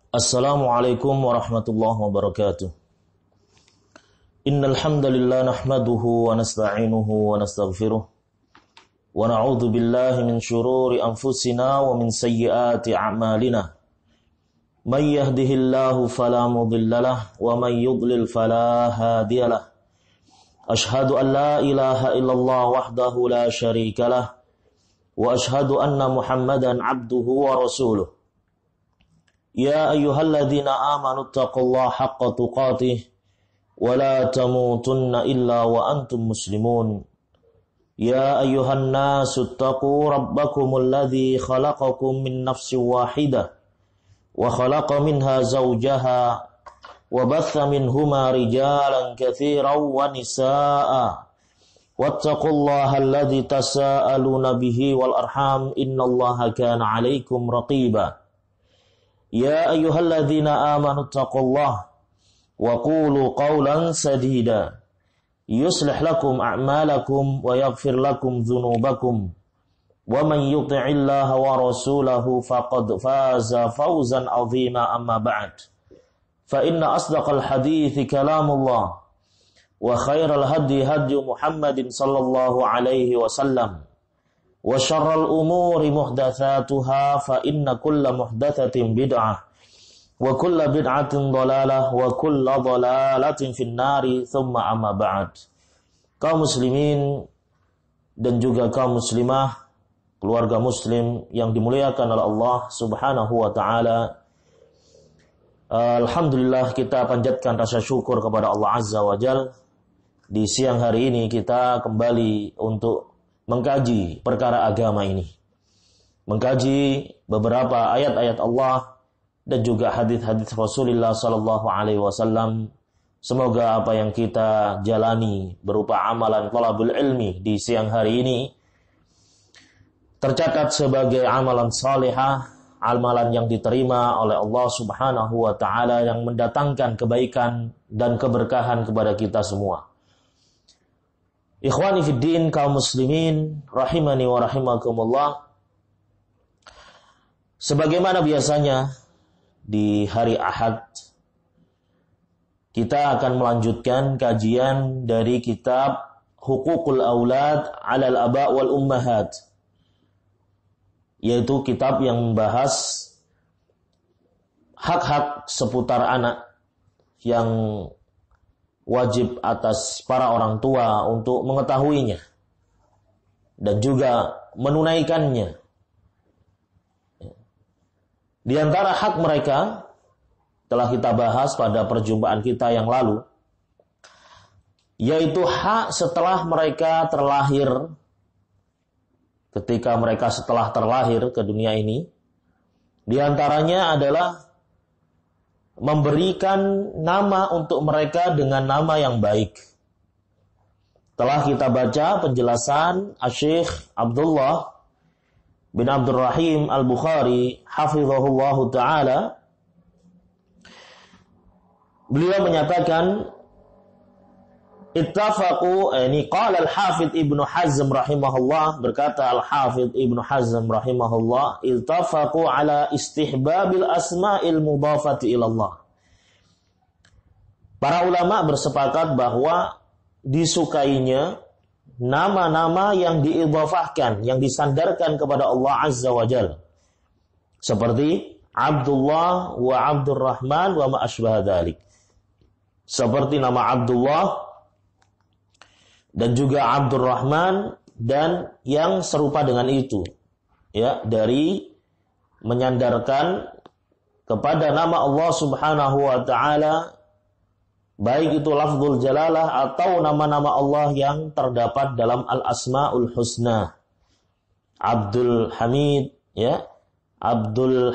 Assalamualaikum warahmatullahi wabarakatuh. Innal hamdalillah nahmaduhu wa nasta'inuhu wa nastaghfiruh wa na'udzu billahi min shururi anfusina wa min sayyiati a'malina. May yahdihillahu fala mudhillalah wa may yudlil fala hadiyalah. Ashhadu an la ilaha illallah wahdahu la syarikalah wa ashhadu anna Muhammadan 'abduhu wa rasuluh. Ya ayyuhalladzina amanu taqullaha haqqa tuqatih wa la tamutunna illa wa antum muslimun. Ya ayyuhan nasu taqu rabbakumul ladzi khalaqakum min nafsin wahidah wa khalaqa minha zawjaha wa batha minhuma rijalan katsiran wa nisaa'a wattaqullaha alladzi tasaaluna bihi wal arham innallaha kana 'alaikum raqiba. Ya ayyuhalladzina amanu taqullaha wa qulu qawlan sadida yuslih lakum a'malakum wa yaghfir lakum dhunubakum wa man yuti'illaha wa rasulahu faqad faza fawzan 'azima amma ba'd. Fa inna asdaqal hadithi kalamullah wa khairal hadi hadi Muhammadin sallallahu alaihi wasallam wa syarral umuri muhdatsatuha fa inna kulla muhdatsatin bid'ah wa kulla bid'atin dhalalah wa kulla dhalalatin finnari thumma amma ba'd. Kaum muslimin dan juga kaum muslimah, keluarga muslim yang dimuliakan oleh Allah Subhanahu wa taala, alhamdulillah kita panjatkan rasa syukur kepada Allah Azza wa Jalla. Di siang hari ini kita kembali untuk mengkaji perkara agama ini, mengkaji beberapa ayat-ayat Allah dan juga hadis-hadis Rasulullah sallallahu alaihi wasallam. Semoga apa yang kita jalani berupa amalan thalabul ilmi di siang hari ini tercatat sebagai amalan salihah, amalan yang diterima oleh Allah Subhanahu wa taala yang mendatangkan kebaikan dan keberkahan kepada kita semua. Ikhwani fid din, kaum muslimin rahimani wa rahimakumullah. Sebagaimana biasanya di hari Ahad kita akan melanjutkan kajian dari kitab Huququl Aulad 'alal Aba' wal Ummahat, yaitu kitab yang membahas hak-hak seputar anak yang wajib atas para orang tua untuk mengetahuinya dan juga menunaikannya. Di antara hak mereka telah kita bahas pada perjumpaan kita yang lalu, yaitu hak setelah mereka terlahir. Ketika mereka setelah terlahir ke dunia ini, di antaranya adalah memberikan nama untuk mereka dengan nama yang baik. Telah kita baca penjelasan Asy-Syaikh Abdullah bin Abdurrahim Al-Bukhari hafizahullahu ta'ala. Beliau menyatakan ittafaqu, ini qala al-Hafidz Ibnu Hazm rahimahullah, berkata al-Hafidz Ibnu Hazm rahimahullah, ittafaqu ala istihbabil asma'il mudhafati ila Allah. Para ulama bersepakat bahwa disukainya nama-nama yang diidhafahkan, yang disandarkan kepada Allah Azza wa Jalla, seperti Abdullah wa Abdurrahman wa ma asbaha dzalik. Seperti nama Abdullah dan juga Abdurrahman dan yang serupa dengan itu, ya, dari menyandarkan kepada nama Allah Subhanahu wa taala, baik itu lafzul jalalah atau nama-nama Allah yang terdapat dalam Al-Asmaul Husna. Abdul Hamid, ya, Abdul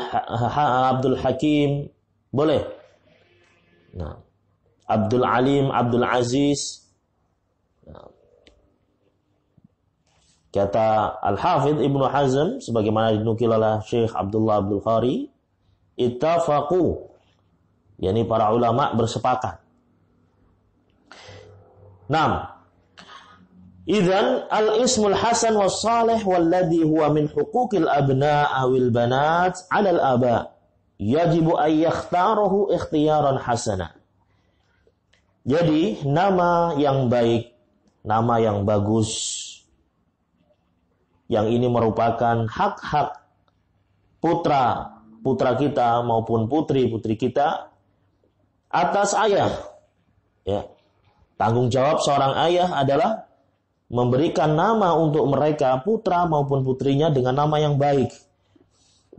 Hakim, boleh. Nah, Abdul Alim, Abdul Aziz. Kata Al-Hafidz Ibnu Hazm, sebagaimana dinukil oleh Syekh Abdullah Abdul Khari, ittafaqu, yakni para ulama bersepakat. 6. Idzan al-ismul hasan was salih walladhi huwa min huquqil abna' awil banat 'ala al-aba yajibu an yakhtarahu ikhtiyaran hasana. Jadi nama yang baik, nama yang bagus, yang ini merupakan hak-hak putra kita maupun putri kita atas ayah. Ya. Tanggung jawab seorang ayah adalah memberikan nama untuk mereka, putra maupun putrinya, dengan nama yang baik.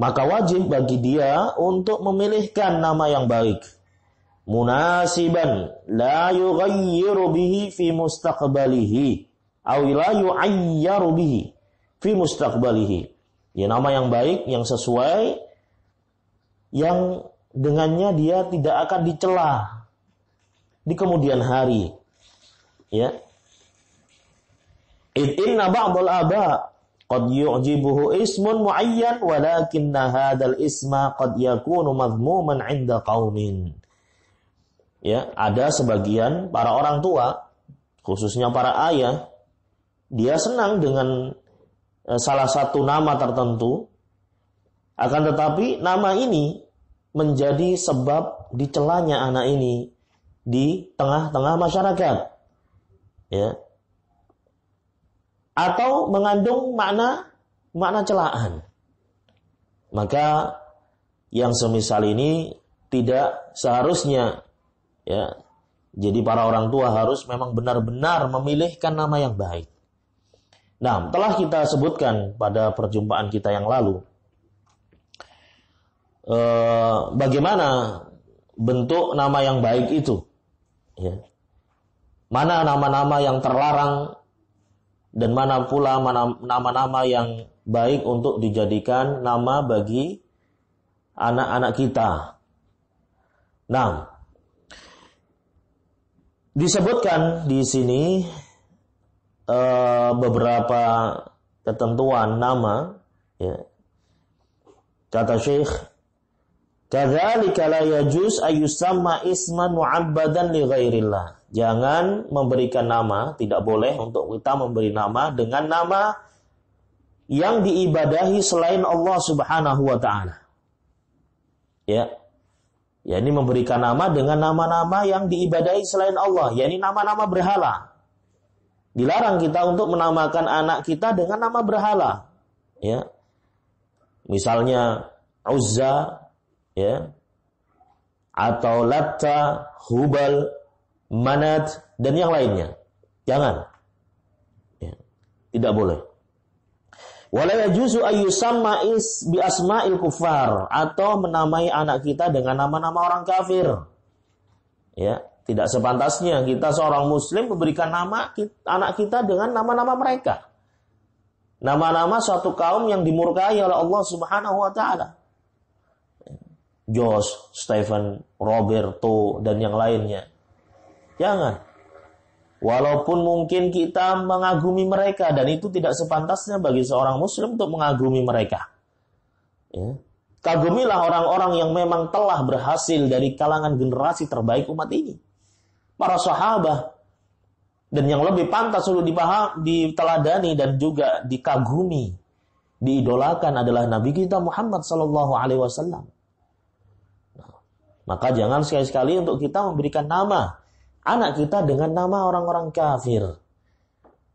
Maka wajib bagi dia untuk memilihkan nama yang baik. Munasiban la yughayyiru bihi fi mustaqbalihi aw la yu'ayyaru bihi fi mustaqbalihi. Ya, nama yang baik, yang sesuai, yang dengannya dia tidak akan dicela di kemudian hari. Ya. Inna ba'dal aba qad yu'jibuhu ismun muayyan walakinna hadzal isma qad yakunu madhmuman 'inda qaumin. Ya, ada sebagian para orang tua, khususnya para ayah, dia senang dengan salah satu nama tertentu, akan tetapi nama ini menjadi sebab dicelanya anak ini di tengah-tengah masyarakat. Ya. Atau mengandung makna celaan. Maka yang semisal ini tidak seharusnya, ya. Jadi para orang tua harus memang benar-benar memilihkan nama yang baik. Nah, telah kita sebutkan pada perjumpaan kita yang lalu, bagaimana bentuk nama yang baik itu. Ya. Mana nama-nama yang terlarang dan mana pula nama-nama yang baik untuk dijadikan nama bagi anak-anak kita. Nah, disebutkan di sini beberapa ketentuan nama. Ya. Kata Syekh, kadzalika la yajuz ayyusamma isman mu'abbadan li ghairillah. Jangan memberikan nama, tidak boleh untuk kita memberi nama dengan nama yang diibadahi selain Allah Subhanahu wa taala. Ya. Ya, ini memberikan nama dengan nama-nama yang diibadahi selain Allah, yakni nama-nama berhala. Dilarang kita untuk menamakan anak kita dengan nama berhala. Ya. Misalnya Uzza, ya, atau Latta, Hubal, Manat, dan yang lainnya. Jangan. Ya. Tidak boleh. Wala yajuzu ayyusamma bi asma'il kufar, atau menamai anak kita dengan nama-nama orang kafir. Ya, tidak sepantasnya kita seorang muslim memberikan nama anak kita dengan nama-nama mereka. Nama-nama suatu kaum yang dimurkai oleh Allah Subhanahu wa taala. Josh, Stephen, Roberto, dan yang lainnya. Jangan. Walaupun mungkin kita mengagumi mereka, dan itu tidak sepantasnya bagi seorang muslim untuk mengagumi mereka. Ya. Kagumilah orang-orang yang memang telah berhasil dari kalangan generasi terbaik umat ini. Para sahabat. Dan yang lebih pantas untuk diteladani dan juga dikagumi, diidolakan adalah Nabi kita Muhammad SAW. Maka jangan sekali-sekali untuk kita memberikan nama anak kita dengan nama orang-orang kafir.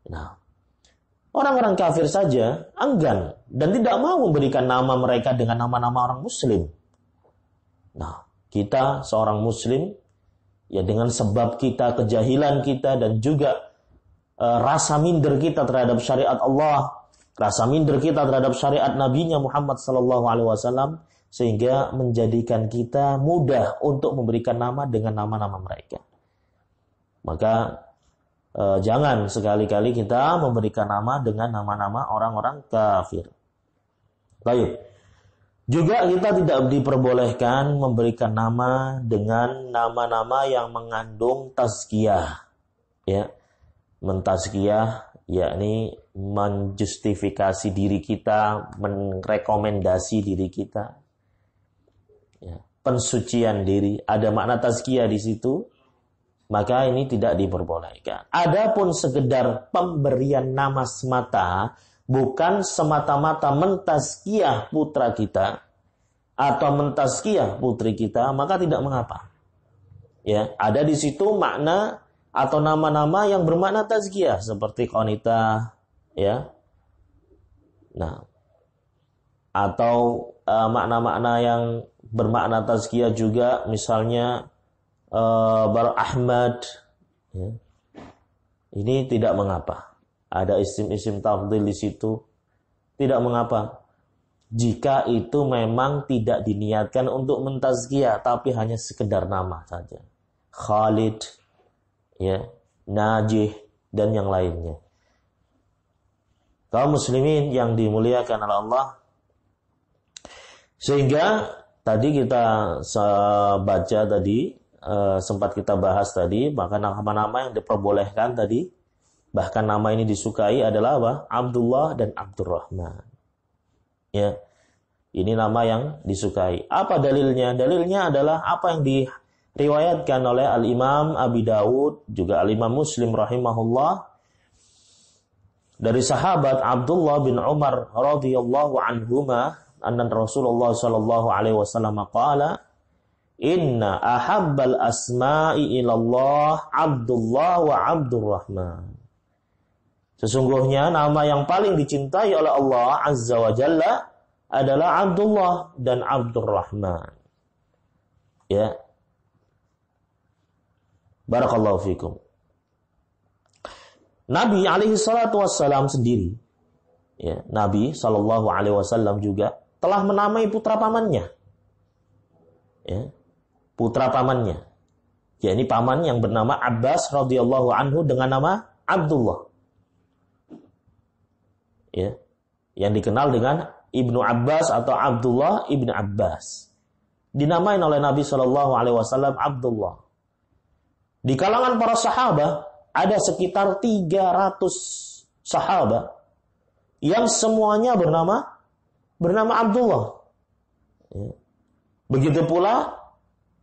Nah, orang-orang kafir saja enggan dan tidak mau memberikan nama mereka dengan nama-nama orang muslim. Nah, kita seorang muslim, ya dengan sebab kita, kejahilan kita, dan juga rasa minder kita terhadap syariat Allah, rasa minder kita terhadap syariat Nabi-Nya Muhammad SAW, sehingga menjadikan kita mudah untuk memberikan nama dengan nama-nama mereka. Maka jangan sekali-kali kita memberikan nama dengan nama-nama orang-orang kafir. Baik. Juga kita tidak diperbolehkan memberikan nama dengan nama-nama yang mengandung tazkiyah. Ya. Mentazkiyah, yakni menjustifikasi diri kita, merekomendasi diri kita. Ya. Pensucian diri, ada makna tazkiyah di situ. maka ini tidak diperbolehkan. Adapun sekedar pemberian nama semata, bukan semata-mata mentazkiyah putra kita atau mentazkiyah putri kita, maka tidak mengapa. Ya, ada di situ makna atau nama-nama yang bermakna tazkiyah seperti qanitah, ya. Nah, atau makna-makna yang bermakna tazkiyah juga, misalnya Bar Ahmad, ya. Ini tidak mengapa. Ada isim-isim tafdhil di situ, tidak mengapa. Jika itu memang tidak diniatkan untuk mentazkiyah, tapi hanya sekedar nama saja. Khalid, ya, Najih, dan yang lainnya. Kaum muslimin yang dimuliakan oleh Allah. Sehingga tadi kita baca tadi, sempat kita bahas tadi, bahkan nama-nama yang diperbolehkan tadi, bahkan nama ini disukai adalah apa? Abdullah dan Abdurrahman. Ya, ini nama yang disukai. Apa dalilnya? Dalilnya adalah apa yang diriwayatkan oleh Al-Imam Abi Dawud, juga Al-Imam Muslim rahimahullah, dari sahabat Abdullah bin Umar radhiyallahu anhuma, anna Rasulullah sallallahu alaihi wasallam qala, inna ahabbal asma'i ilallah Abdullah wa Abdurrahman. Sesungguhnya nama yang paling dicintai oleh Allah Azza wa Jalla adalah Abdullah dan Abdurrahman. Ya. Barakallahu fikum. Nabi alaihi salatu wassalam sendiri, ya, Nabi sallallahu alaihi wasallam juga telah menamai putra pamannya. Ya. Putra pamannya, yakni paman yang bernama Abbas radhiyallahu anhu dengan nama Abdullah, ya, yang dikenal dengan Ibnu Abbas atau Abdullah Ibnu Abbas, dinamai oleh Nabi Shallallahu Alaihi Wasallam Abdullah. Di kalangan para sahabat ada sekitar 300 sahabat yang semuanya bernama Abdullah. Ya. Begitu pula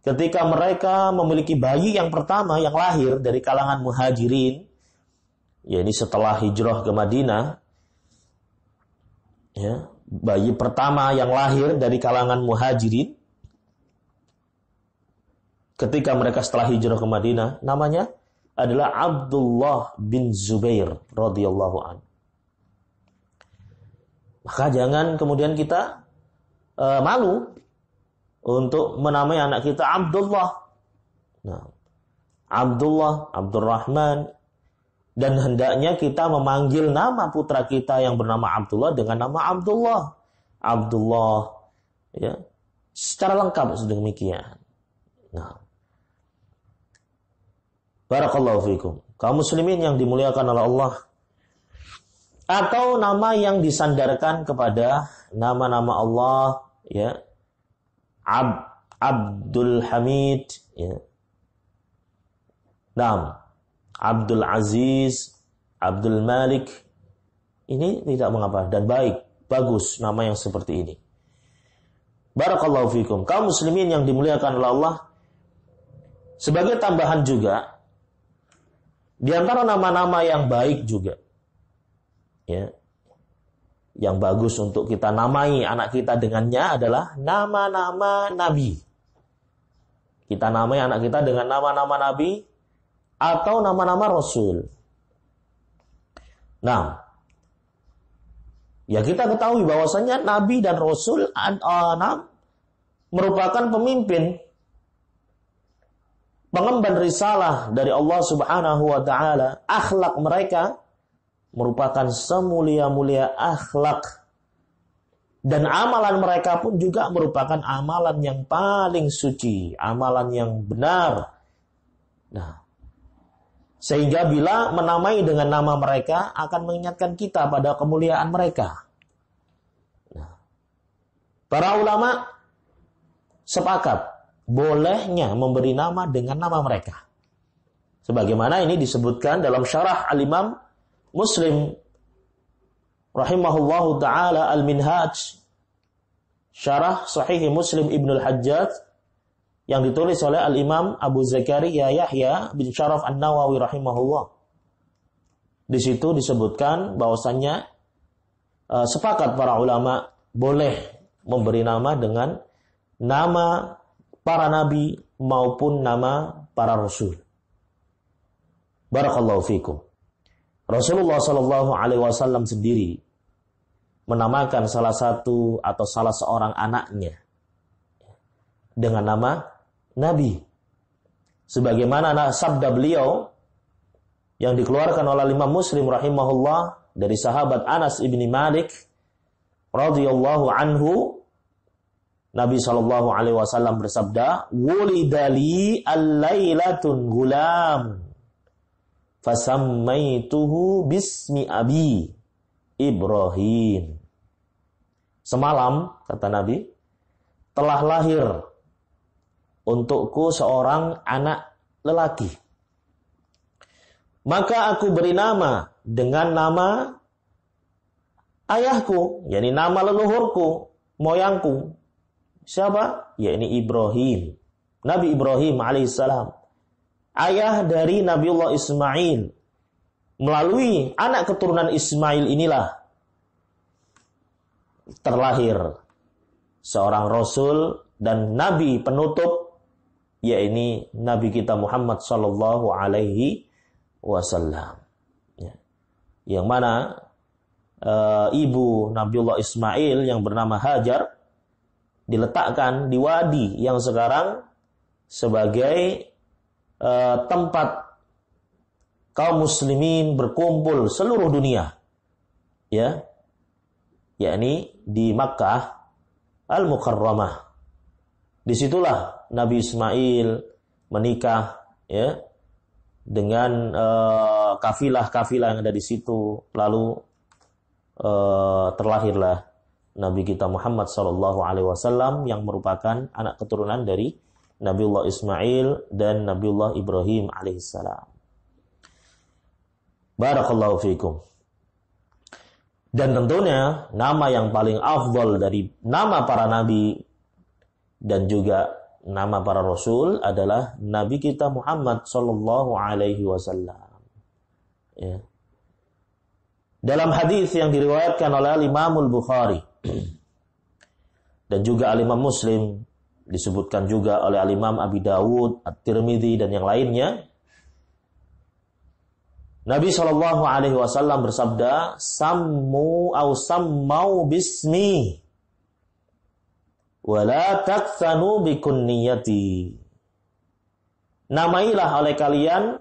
ketika mereka memiliki bayi yang pertama yang lahir dari kalangan muhajirin, yakni setelah hijrah ke Madinah, ya, bayi pertama yang lahir dari kalangan muhajirin, ketika mereka setelah hijrah ke Madinah, namanya adalah Abdullah bin Zubair radhiyallahu anhu. Maka jangan kemudian kita malu untuk menamai anak kita Abdullah. Nah, Abdullah, Abdurrahman, dan hendaknya kita memanggil nama putra kita yang bernama Abdullah dengan nama Abdullah. Abdullah, ya, secara lengkap sedemikian. Nah, barakallahu fikum. Kaum muslimin yang dimuliakan oleh Allah, atau nama yang disandarkan kepada nama-nama Allah, ya, Abdul Hamid, ya. Naam, Abdul Aziz, Abdul Malik. Ini tidak mengapa dan baik, bagus nama yang seperti ini. Barakallahu fikum. Kaum muslimin yang dimuliakan oleh Allah, sebagai tambahan juga, di antara nama-nama yang baik juga, ya, yang bagus untuk kita namai anak kita dengannya adalah nama-nama Nabi. Kita namai anak kita dengan nama-nama Nabi atau nama-nama Rasul. Nah, ya kita ketahui bahwasanya Nabi dan Rasul merupakan pemimpin, pengemban risalah dari Allah Subhanahu wa taala. Akhlak mereka merupakan semulia-mulia akhlak, dan amalan mereka pun juga merupakan amalan yang paling suci, amalan yang benar. Nah, sehingga bila menamai dengan nama mereka akan mengingatkan kita pada kemuliaan mereka. Nah, para ulama sepakat bolehnya memberi nama dengan nama mereka, sebagaimana ini disebutkan dalam syarah Al-Imam Muslim rahimahullahu ta'ala Al-Minhaj, syarah Sahih Muslim Ibnul Hajjaj, yang ditulis oleh Al-Imam Abu Zakaria Yahya bin Syaraf An-Nawawi rahimahullah. Di situ disebutkan bahwasannya sepakat para ulama boleh memberi nama dengan nama para nabi maupun nama para rasul. Barakallahu fikum. Rasulullah sallallahu alaihi wasallam sendiri menamakan salah satu atau salah seorang anaknya dengan nama Nabi. Sebagaimana sabda beliau yang dikeluarkan oleh Imam Muslim rahimahullah dari sahabat Anas ibni Malik radhiyallahu anhu, Nabi sallallahu alaihi wasallam bersabda, "Wulidali al-lailatun gulam, fasammaituhu bismi abi Ibrahim." Semalam, kata Nabi, telah lahir untukku seorang anak lelaki. Maka aku beri nama dengan nama ayahku, yakni nama leluhurku, moyangku. Siapa? Yakni Ibrahim. Nabi Ibrahim alaihissalam. Ayah dari Nabiullah Ismail. Melalui anak keturunan Ismail inilah terlahir seorang Rasul dan Nabi penutup, yakni Nabi kita Muhammad sallallahu alaihi wasallam. Yang mana ibu Nabiullah Ismail yang bernama Hajar diletakkan di wadi yang sekarang sebagai tempat kaum muslimin berkumpul seluruh dunia, ya, yakni di Makkah Al-Mukarramah. Disitulah Nabi Ismail menikah, ya, dengan kafilah-kafilah yang ada di situ. Lalu terlahirlah Nabi kita Muhammad sallallahu alaihi wasallam yang merupakan anak keturunan dari Nabiullah Ismail dan Nabiullah Ibrahim alaihissalam. Barakallahu fikum. Dan tentunya nama yang paling afdal dari nama para nabi dan juga nama para rasul adalah Nabi kita Muhammad sallallahu alaihi wasallam. Ya. Dalam hadis yang diriwayatkan oleh Imam Al-Bukhari dan juga Al-Imam Muslim, disebutkan juga oleh Al-Imam Abi Dawud, At-Tirmidzi dan yang lainnya, Nabi sallallahu alaihi wasallam bersabda, "Sammu au sammau bismi wa la takthanu bi kunniyati." Namailah oleh kalian,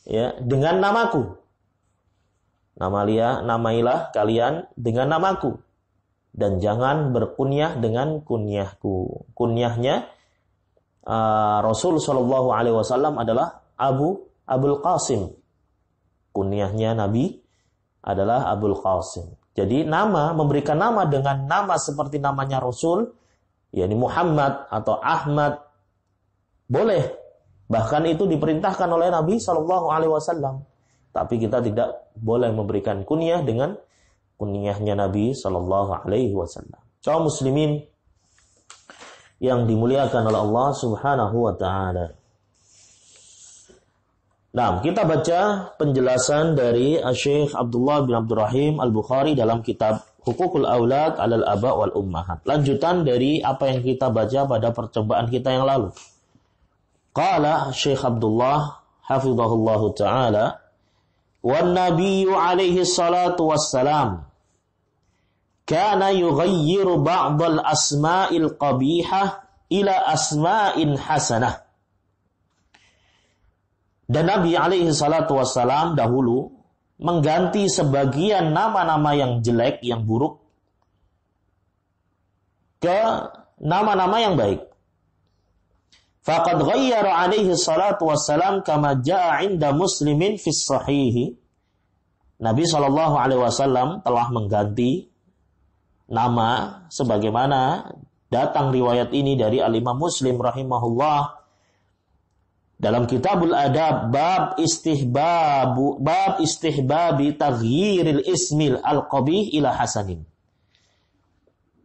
ya, dengan namaku. Namailah kalian dengan namaku dan jangan berkunyah dengan kunyahku. Kunyahnya Rasul sallallahu alaihi wasallam adalah Abul Qasim. Kunyahnya Nabi adalah Abul Qasim. Jadi memberikan nama dengan nama seperti namanya Rasul, yakni Muhammad atau Ahmad, boleh. Bahkan itu diperintahkan oleh Nabi sallallahu alaihi wasallam. Tapi kita tidak boleh memberikan kunyah dengan kunyahnya Nabi sallallahu alaihi wasallam. Kaum muslimin yang dimuliakan oleh Allah Subhanahu wa taala. Nah, kita baca penjelasan dari Syekh Abdullah bin Abdurrahim Al-Bukhari dalam kitab Huququl Aulad 'alal Aba wal Ummahat. Lanjutan dari apa yang kita baca pada percobaan kita yang lalu. Qala Syekh Abdullah hafizahullahu taala, "Wan nabiyyu alaihi salatu wassalam kana yughayyiru ba'dal asma'il qabihah ila asma'in hasanah." Dan Nabi alaihi salatu wassalam dahulu mengganti sebagian nama-nama yang jelek, yang buruk, ke nama-nama yang baik. Faqad ghayyara alaihi salatu wassalam kama jaa 'inda Muslimin fi sahih. Nabi sallallahu alaihi wasallam telah mengganti nama sebagaimana datang riwayat ini dari Al-Imam Muslim rahimahullah dalam Kitabul Adab, bab istihbabi taghyiril ismil al-qabih ila hasanin.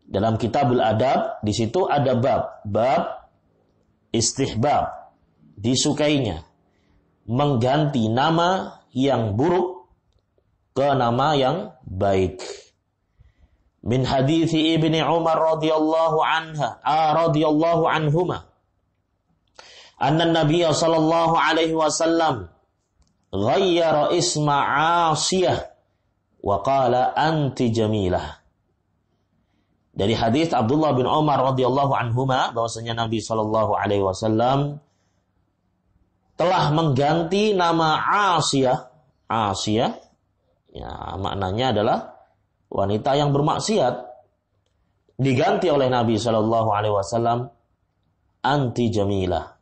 Dalam Kitabul Adab di situ ada bab istihbab, disukainya mengganti nama yang buruk ke nama yang baik. Min hadithi Ibni Umar radhiyallahu anhuma anna Nabiy sallallahu alaihi wasallam ghayyara isma Asiyah wa qala anti jamilah. Dari hadis Abdullah bin Umar radhiyallahu anhuma bahwasanya Nabi sallallahu alaihi wasallam telah mengganti nama Asiyah. Asiyah ya maknanya adalah wanita yang bermaksiat, diganti oleh Nabi sallallahu alaihi wasallam anti jamilah.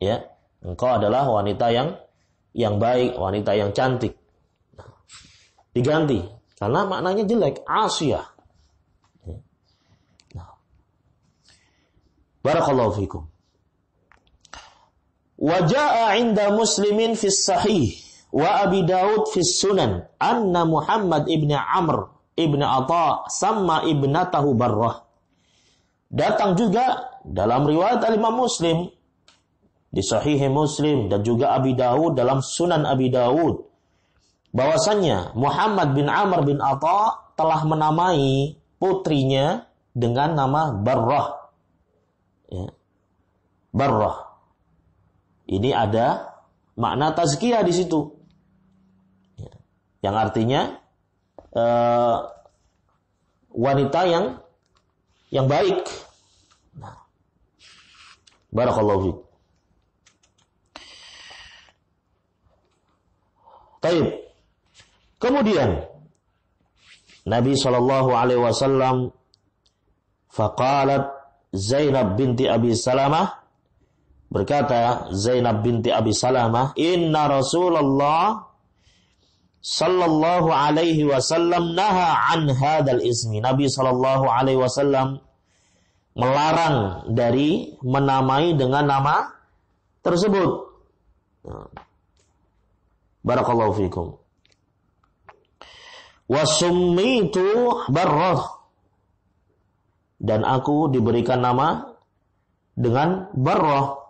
Ya, engkau adalah wanita yang baik, wanita yang cantik. Diganti karena maknanya jelek, Asiyah. Barakallahu fikum. Wa jaa'a 'inda Muslimin fi sahih wa Abi Daud fi sunan anna Muhammad ibn Amr ibn Atha sama ibnatahu Barrah. Datang juga dalam riwayat Imam Muslim di Sahih Muslim dan juga Abi Daud dalam Sunan Abi Daud bahwasannya Muhammad bin Amr bin Atha telah menamai putrinya dengan nama Barrah. Ya. Barrah. Ini ada makna tazkiyah di situ. Ya. Yang artinya wanita yang baik. Nah. Barakallahu fiik. Baik. Kemudian Nabi sallallahu alaihi wasallam faqalat Zainab binti Abi Salamah, berkata Zainab binti Abi Salamah, inna Rasulullah sallallahu alaihi wasallam naha an hadzal ismi. Nabi sallallahu alaihi wasallam melarang dari menamai dengan nama tersebut. Barakallahu fikum. Wa summitu Barrah, dan aku diberikan nama dengan Barrah.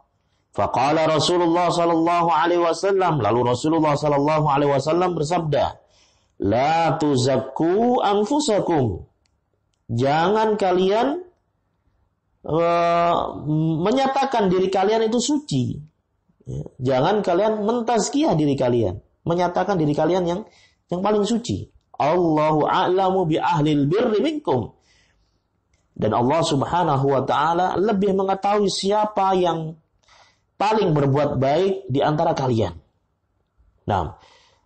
Faqala Rasulullah sallallahu alaihi wasallam, lalu Rasulullah sallallahu alaihi wasallam bersabda, la tuzakku anfusakum. Jangan kalian menyatakan diri kalian itu suci. Jangan kalian mentazkiyah diri kalian, menyatakan diri kalian yang paling suci. Allahu a'lamu bi ahlil birri minkum. Dan Allah Subhanahu wa taala lebih mengetahui siapa yang paling berbuat baik di antara kalian. Nah,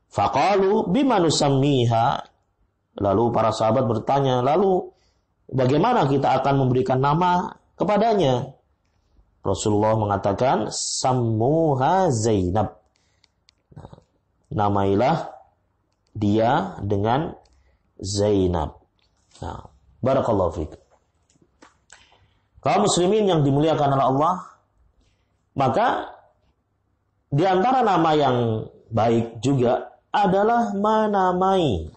faqalu bima nusammiha. Lalu para sahabat bertanya, lalu bagaimana kita akan memberikan nama kepadanya? Rasulullah mengatakan, sammuha Zainab. Nah, namailah dia dengan Zainab. Nah, barakallahu fiik. Kaum muslimin yang dimuliakan oleh Allah, maka di antara nama yang baik juga adalah menamai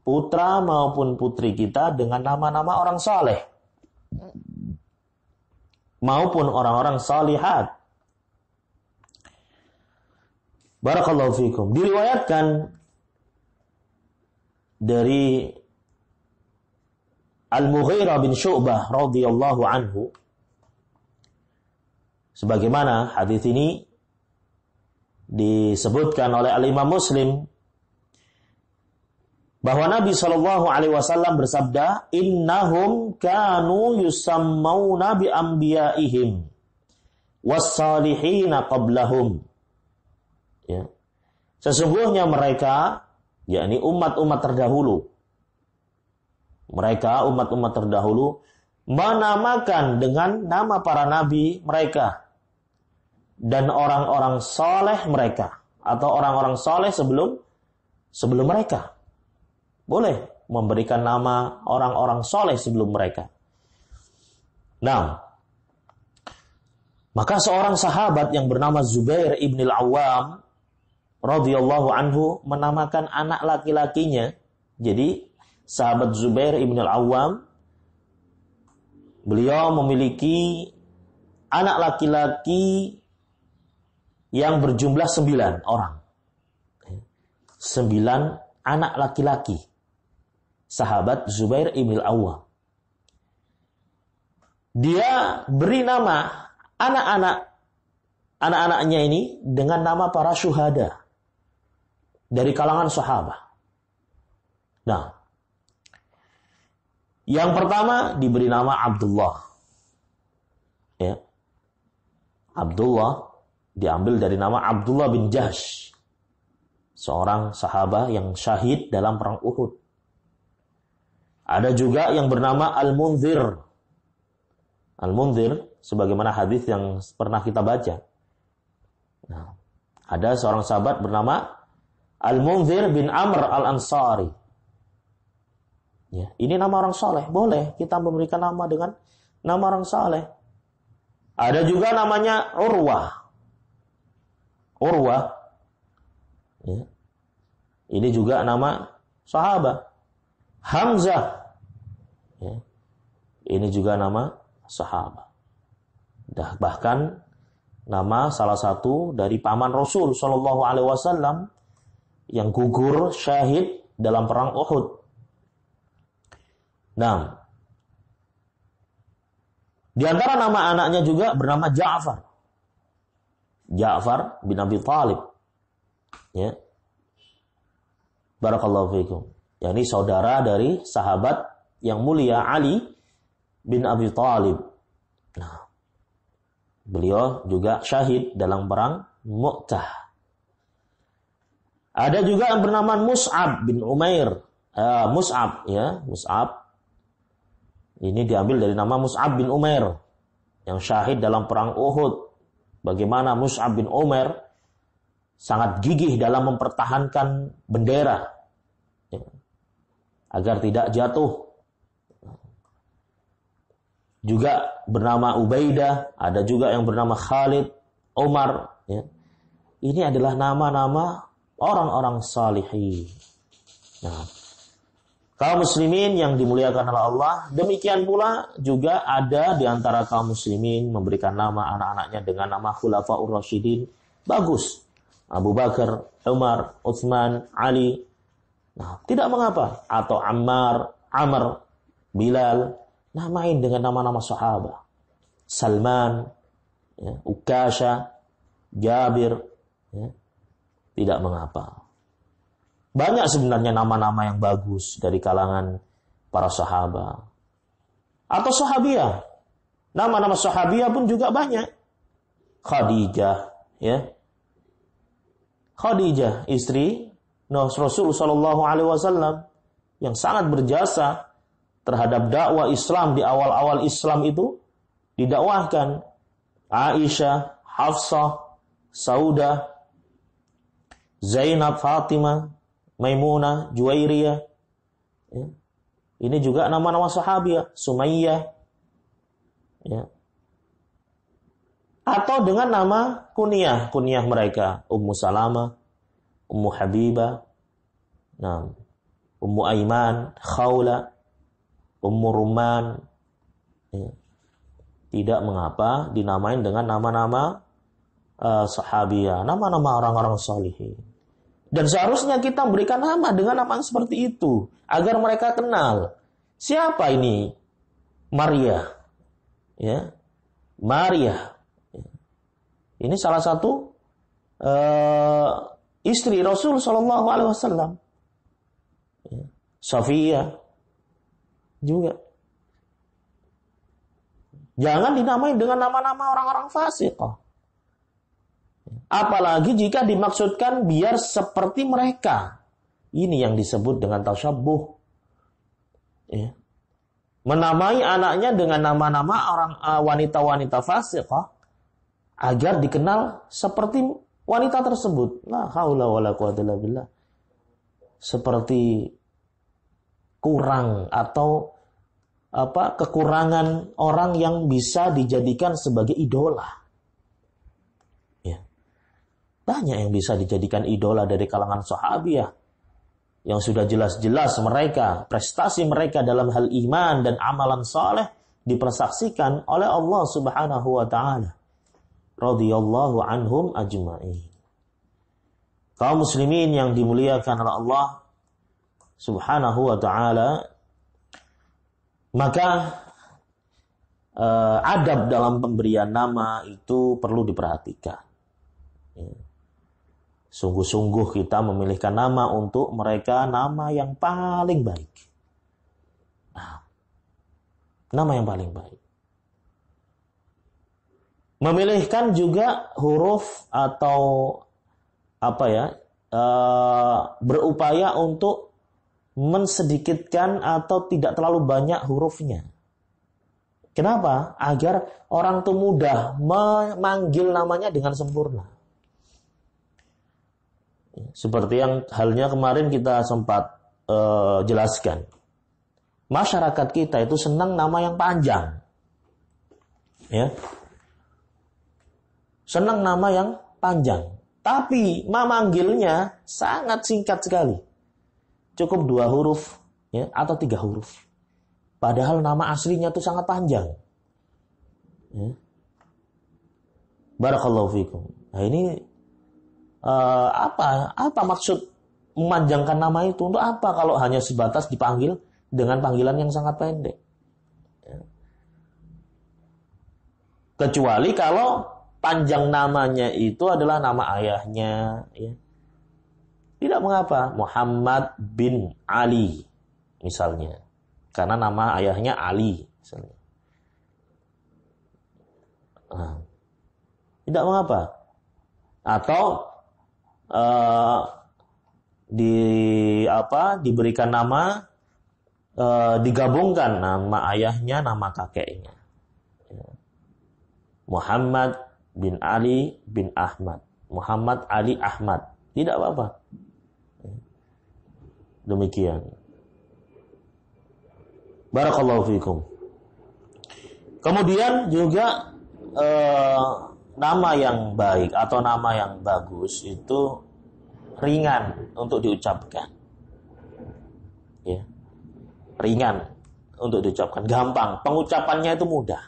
putra maupun putri kita dengan nama-nama orang saleh maupun orang-orang salihat. Barakallahu fikum. Diriwayatkan dari Al-Mughirah bin Syu'bah radhiyallahu anhu, sebagaimana hadis ini disebutkan oleh Al-Imam Muslim, bahwa Nabi sallallahu alaihi wasallam bersabda, innahum kanu yusammawna bi anbiya'ihim was-salihina qablahum. Ya. Sesungguhnya mereka, yakni umat-umat terdahulu, mereka umat-umat terdahulu menamakan dengan nama para nabi mereka dan orang-orang soleh mereka, atau orang-orang soleh sebelum mereka. Boleh memberikan nama orang-orang soleh sebelum mereka. Nah, maka seorang sahabat yang bernama Zubair ibn al-Awwam radhiyallahu anhu menamakan anak laki-lakinya. Jadi sahabat Zubair ibn al-Awwam, beliau memiliki anak laki-laki yang berjumlah 9 orang. 9 anak laki-laki. Sahabat Zubair ibn al-Awwam. Dia beri nama anak-anaknya ini dengan nama para syuhada dari kalangan sahabat. Nah, yang pertama diberi nama Abdullah. Ya. Abdullah diambil dari nama Abdullah bin Jahsh, seorang sahabat yang syahid dalam perang Uhud. Ada juga yang bernama Al-Munzir. Al-Munzir, sebagaimana hadis yang pernah kita baca. Nah, ada seorang sahabat bernama Al-Munzir bin Amr al-Ansari. Ya, ini nama orang saleh. Boleh kita memberikan nama dengan nama orang saleh. Ada juga namanya Urwah. Urwah. Ya. Ini juga nama sahabat. Hamzah. Ya. Ini juga nama sahabat. Bahkan nama salah satu dari paman Rasul Shallallahu Alaihi Wasallam yang gugur syahid dalam perang Uhud. Nah, di antara nama anaknya juga bernama Ja'far. Ja'far bin Abi Thalib. Ya. Barakallahu fiikum. Ya, ini saudara dari sahabat yang mulia Ali bin Abi Thalib. Nah, beliau juga syahid dalam perang Mu'tah. Ada juga yang bernama Mus'ab bin Umair. Mus'ab, ya, Mus'ab. Ini diambil dari nama Mus'ab bin Umair yang syahid dalam perang Uhud. Bagaimana Mus'ab bin Umair sangat gigih dalam mempertahankan bendera, ya, agar tidak jatuh. Juga bernama Ubaidah, ada juga yang bernama Khalid, Umar. Ya. Ini adalah nama-nama orang-orang salihin. Nah, kaum muslimin yang dimuliakan oleh Allah, demikian pula juga ada di antara kaum muslimin memberikan nama anak-anaknya dengan nama Khulafaur Rasyidin. Bagus. Abu Bakar, Umar, Utsman, Ali. Nah, tidak mengapa. Atau Ammar, Amr, Bilal. Namain dengan nama-nama sahabat. Salman, ya, Ukasha, Jabir. Ya. Tidak mengapa. Banyak sebenarnya nama-nama yang bagus dari kalangan para sahabat. Atau sahabiah. Nama-nama sahabiah pun juga banyak. Khadijah, ya. Khadijah, istri Rasul sallallahu alaihi wasallam yang sangat berjasa terhadap dakwah Islam di awal-awal Islam itu didakwahkan. Aisyah, Hafsah, Saudah, Zainab, Fatimah, Maimunah, Juwairiyah. Ya. Ini juga nama-nama sahabiah. Sumayyah. Ya. Atau dengan nama kunyah mereka. Ummu Salamah, Ummu Habibah, nah, Ummu Aiman, Khawla, Ummu Rumman. Ya. Tidak mengapa dinamain dengan nama-nama sahabiah, nama-nama orang-orang salihin. Dan seharusnya kita berikan nama dengan nama yang seperti itu agar mereka kenal siapa ini Maria. Ya. Maria. Ya. Ini salah satu istri Rasul sallallahu alaihi wasallam. Ya. Safiyah juga. Jangan dinamai dengan nama-nama orang-orang fasik. Apalagi jika dimaksudkan biar seperti mereka. Ini yang disebut dengan tasyabbuh. Ya. Menamai anaknya dengan nama-nama orang wanita-wanita fasik agar dikenal seperti wanita tersebut. La haula wala quwwata illa billah. Seperti kurang atau kekurangan orang yang bisa dijadikan sebagai idola. Ya. Banyak yang bisa dijadikan idola dari kalangan sahabiah yang sudah jelas-jelas mereka, prestasi mereka dalam hal iman dan amalan saleh dipersaksikan oleh Allah Subhanahu wa taala. Radhiyallahu anhum ajma'in. Kaum muslimin yang dimuliakan oleh Allah Subhanahu wa taala, maka adab dalam pemberian nama itu perlu diperhatikan. Sungguh-sungguh kita memilihkan nama untuk mereka nama yang paling baik. Nama yang paling baik. Memilihkan juga huruf atau berupaya untuk mensedikitkan atau tidak terlalu banyak hurufnya. Kenapa? Agar orang itu mudah memanggil namanya dengan sempurna. Seperti yang halnya kemarin kita sempat jelaskan. Masyarakat kita itu senang nama yang panjang. Ya. Senang nama yang panjang. Tapi memanggilnya sangat singkat sekali. Cukup 2 huruf ya, atau 3 huruf. Padahal nama aslinya itu sangat panjang. Ya. Barakallahu fikum. Nah ini apa maksud memanjangkan nama itu? Untuk apa kalau hanya sebatas dipanggil dengan panggilan yang sangat pendek? Ya. Kecuali kalau panjang namanya itu adalah nama ayahnya. Ya. Tidak mengapa. Muhammad bin Ali misalnya. Karena nama ayahnya Ali misalnya. Tidak mengapa. Atau diberikan nama, digabungkan nama ayahnya, nama kakeknya. Muhammad bin Ali bin Ahmad. Muhammad Ali Ahmad. Tidak apa-apa. Demikian. Barakallahu fikum. Kemudian juga nama yang baik atau nama yang bagus itu ringan untuk diucapkan. Ya. Ringan untuk diucapkan, gampang. Pengucapannya itu mudah.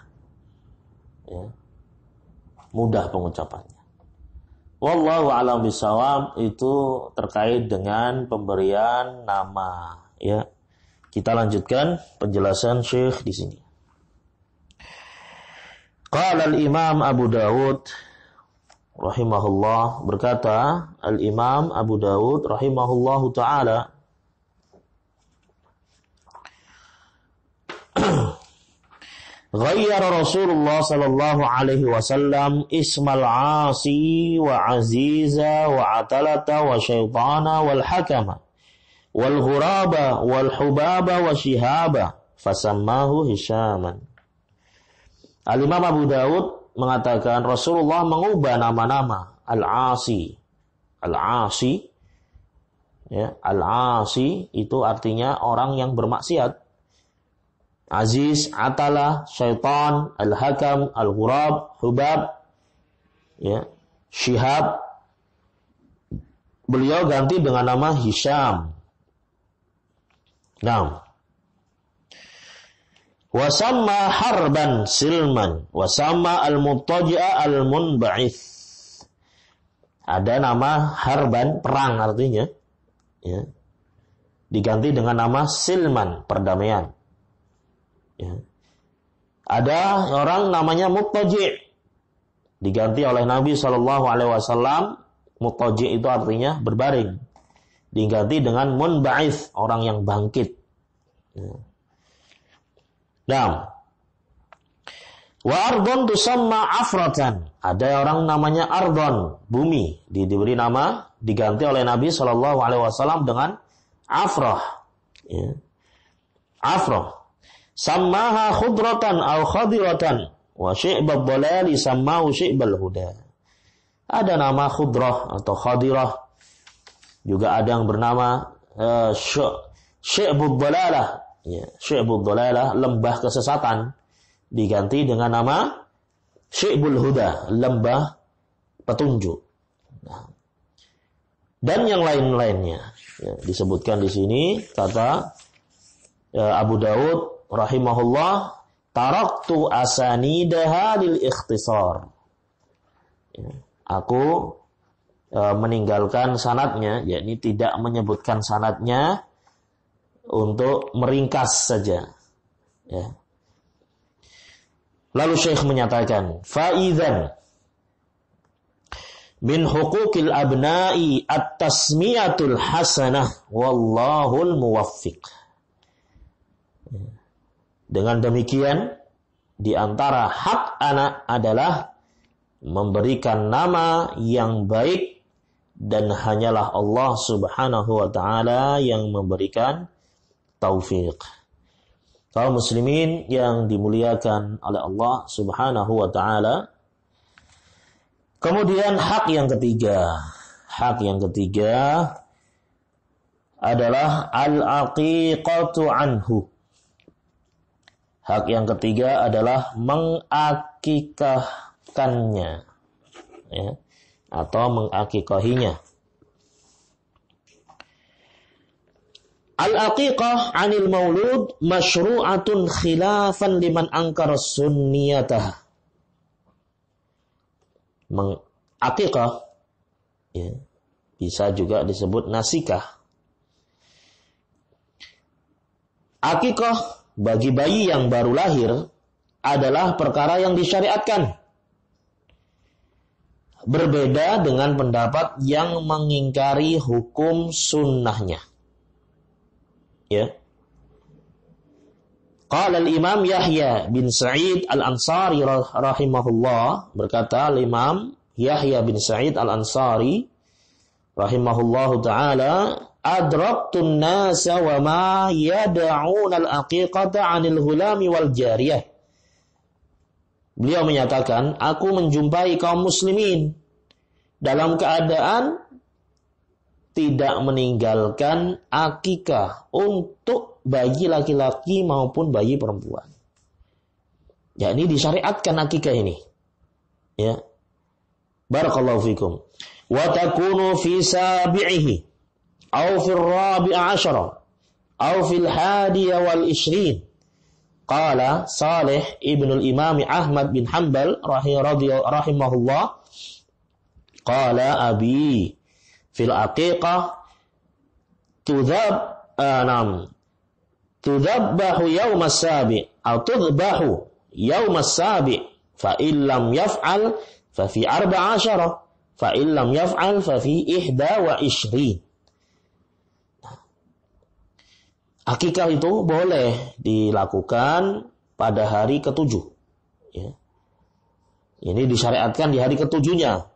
Ya. Mudah pengucapannya. Wallahu a'lam bishawab, itu terkait dengan pemberian nama. Ya. Kita lanjutkan penjelasan Syekh di sini. Qala al-Imam Abu Dawud rahimahullah, berkata al-Imam Abu Dawud rahimahullahu taala, ghayyara Rasulullah sallallahu alaihi wasallam ismal Asi wa Aziza wa Atalata wa Syaitana wal Hakama wal Ghuraba wal Hubaba wa Shihaba fasammahu Hishaman. Al-Imam Abu Dawud mengatakan Rasulullah mengubah nama-nama Al-Asi. Al-Asi, ya, Al-Asi itu artinya orang yang bermaksiat. Aziz, Atala, Syaitan, Al-Hakam, Al-Ghurab, Hubab, ya, Shihab. Beliau ganti dengan nama Hisham. Nah, wasamma harban silman, wasamma al-muttaji'a al-munba'ith. Ada nama harban, perang artinya, ya, diganti dengan nama silman, perdamaian. Ya. Ada orang namanya muttaji', diganti oleh Nabi SAW. Muttaji' itu artinya berbaring, diganti dengan munba'ith, orang yang bangkit. Ya. Nah, wa ardon tusamma afratan. Ada orang namanya ardon, bumi, diberi nama, diganti oleh Nabi SAW dengan afrah. Ya. Afrah. Sammaha khudratan aw khadiratan wa syi'bad dhalali sammahu syi'bal huda. Ada nama khudrah atau khadirah. Juga ada yang bernama syi'bud dhalalah. Ya, Syi'bul Dhalalah, lembah kesesatan, diganti dengan nama Syi'bul Huda, lembah petunjuk. Nah, dan yang lain-lainnya, ya, disebutkan di sini kata Abu Dawud rahimahullah, taraktu asanidaha lil ikhtisar. Aku meninggalkan sanadnya, yakni tidak menyebutkan sanadnya untuk meringkas saja. Ya. Lalu Syekh menyatakan, fa'idzan min huquqil abna'i at-tasmiyatul hasanah wallahul muwaffiq. Dengan demikian, di antara hak anak adalah memberikan nama yang baik, dan hanyalah Allah Subhanahu wa ta'ala yang memberikan taufik. Kaum muslimin yang dimuliakan oleh Allah Subhanahu wa ta'ala. Kemudian hak yang ketiga. Hak yang ketiga adalah al-aqiqatu anhu. Hak yang ketiga adalah mengakikahkannya, ya, atau mengakikahinya. Al-aqiqah 'anil maulud masyru'atun khilafan liman ankara sunniyatah. Aqiqah, ya, bisa juga disebut nasikah. Aqiqah bagi bayi yang baru lahir adalah perkara yang disyariatkan. Berbeda dengan pendapat yang mengingkari hukum sunnahnya. Ya. Qala al-Imam Yahya bin Sa'id al-Ansari rahimahullah, berkata al-Imam Yahya bin Sa'id al-Ansari rahimahullahu ta'ala, adraktun nasa wa ma yada'un al-aqiqata 'anil hulami wal jariyah. Beliau menyatakan, aku menjumpai kaum muslimin dalam keadaan tidak meninggalkan akikah untuk bayi laki-laki maupun bayi perempuan. Ya, ini disyariatkan akikah ini. Ya. Barakallahu fikum. Wa takunu fi sabi'ihi aw fi ar-rabi'a 'ashara aw fi al-hadiya wal 'ishrin. Qala Salih ibn al-Imam Ahmad bin Hanbal rahimahullah, qala abi fil aqiqah tudhabbahu yawm as-sabi' atau tudhbahu yawm as-sabi' fa illam yaf'al fa fi 14 fa illam yaf'al fa fi 21. Akikah itu boleh dilakukan pada hari ke-7. Ya. Ini disyariatkan di hari ke-7-nya.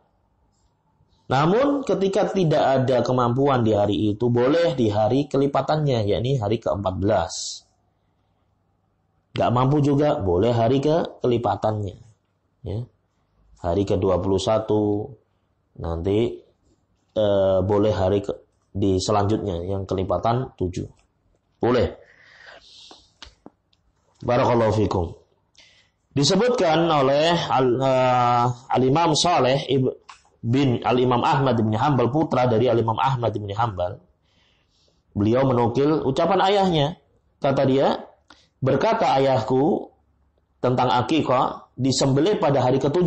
Namun ketika tidak ada kemampuan di hari itu, boleh di hari kelipatannya, yakni hari ke-14. Gak mampu juga, boleh hari kelipatannya. Ya. Hari ke-21, nanti boleh hari di selanjutnya, yang kelipatan 7. Boleh. Barakallahu fikum. Disebutkan oleh Al-Imam Saleh bin Al-Imam Ahmad bin Hanbal, putra dari Al-Imam Ahmad bin Hanbal. Beliau menukil ucapan ayahnya. Kata dia, berkata ayahku tentang akikah, disembelih pada hari ke-7.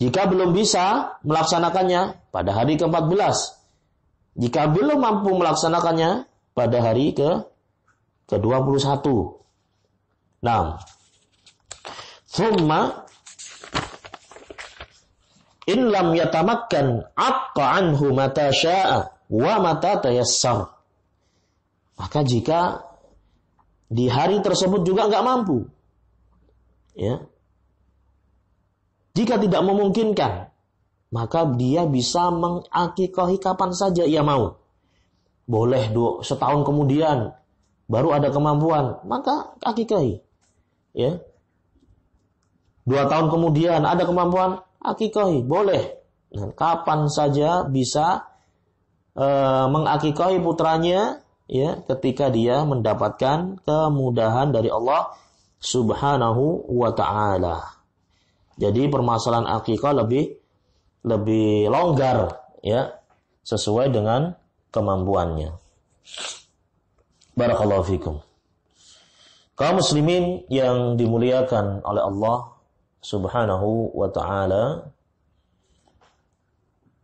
Jika belum bisa melaksanakannya pada hari ke-14. Jika belum mampu melaksanakannya pada hari ke-21. Nah, thumma in lam yatamakkan aqqa anhu mata syaa wa mata tayassar. Maka jika di hari tersebut juga enggak mampu, ya, jika tidak memungkinkan, maka dia bisa mengakikahi kapan saja ia mau. Boleh setahun kemudian baru ada kemampuan, maka akikahi. Ya. 2 tahun kemudian ada kemampuan, akikahi, boleh. Nah, kapan saja bisa mengakikahi putranya, ya, ketika dia mendapatkan kemudahan dari Allah Subhanahu wa ta'ala. Jadi permasalahan akikah lebih longgar, ya, sesuai dengan kemampuannya. Barakallahu fikum. Kaum muslimin yang dimuliakan oleh Allah Subhanahu wa ta'ala,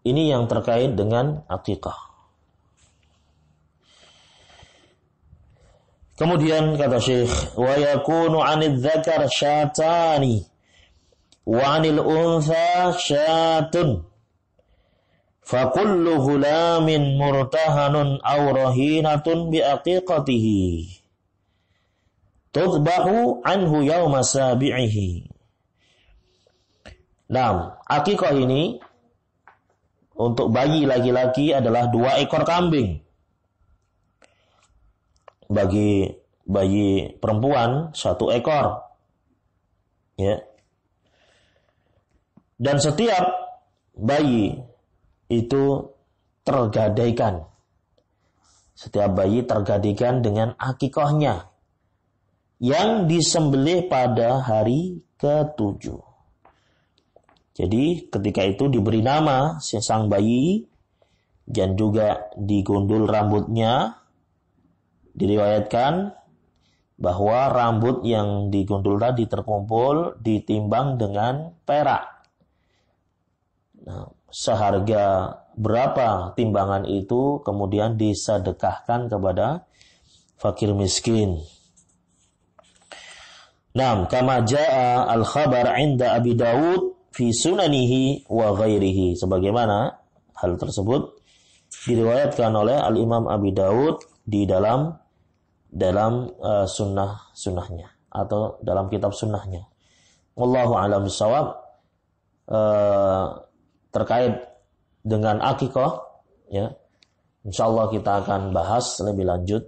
ini yang terkait dengan akikah. Kemudian kata Syekh, wa yakunu 'anil dzakar syatani wa 'anil untha syatun. Fa kullu ghulamin murtahanun aw rahinatun bi aqiqatihi tudbahu anhu yawma sabi'ihi. Nah, akikah ini untuk bayi laki-laki adalah 2 ekor kambing. Bagi bayi perempuan 1 ekor. Ya. Dan setiap bayi itu tergadaikan. Setiap bayi tergadaikan dengan akikahnya yang disembelih pada hari ke-7. Jadi ketika itu diberi nama sang bayi dan juga digundul rambutnya. Diriwayatkan bahwa rambut yang digundul tadi terkumpul ditimbang dengan perak. Nah, seharga berapa timbangan itu kemudian disedekahkan kepada fakir miskin. Nah, kama jaa al-khabar 'inda Abi Dawud fi sunanihi wa ghairihi. Sebagaimana hal tersebut diriwayatkan oleh Al-Imam Abi Dawud di dalam sunnahnya atau dalam kitab sunnahnya. Wallahu a'lam bishawab. Terkait dengan akikah, ya, insyaallah kita akan bahas lebih lanjut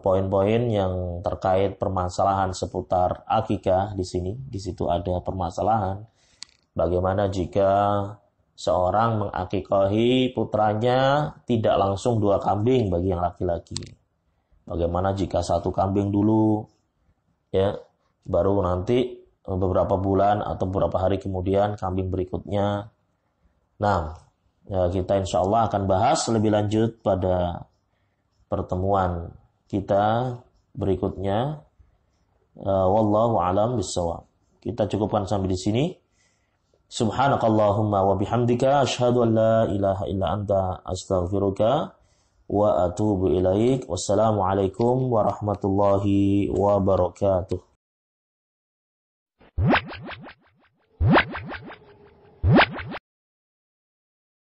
poin-poin yang terkait permasalahan seputar akikah di sini. Di situ ada permasalahan bagaimana jika seorang mengakikahi putranya tidak langsung 2 kambing bagi yang laki-laki. Bagaimana jika 1 kambing dulu, ya, baru nanti beberapa bulan atau beberapa hari kemudian kambing berikutnya. Nah, ya, kita insya Allah akan bahas lebih lanjut pada pertemuan kita berikutnya. Wallahu a'lam bishawab. Kita cukupkan sampai di sini. Subhanakallahumma wa bihamdika asyhadu an la ilaha illa anta astaghfiruka wa atubu ilaik. Wassalamualaikum warahmatullahi wabarakatuh.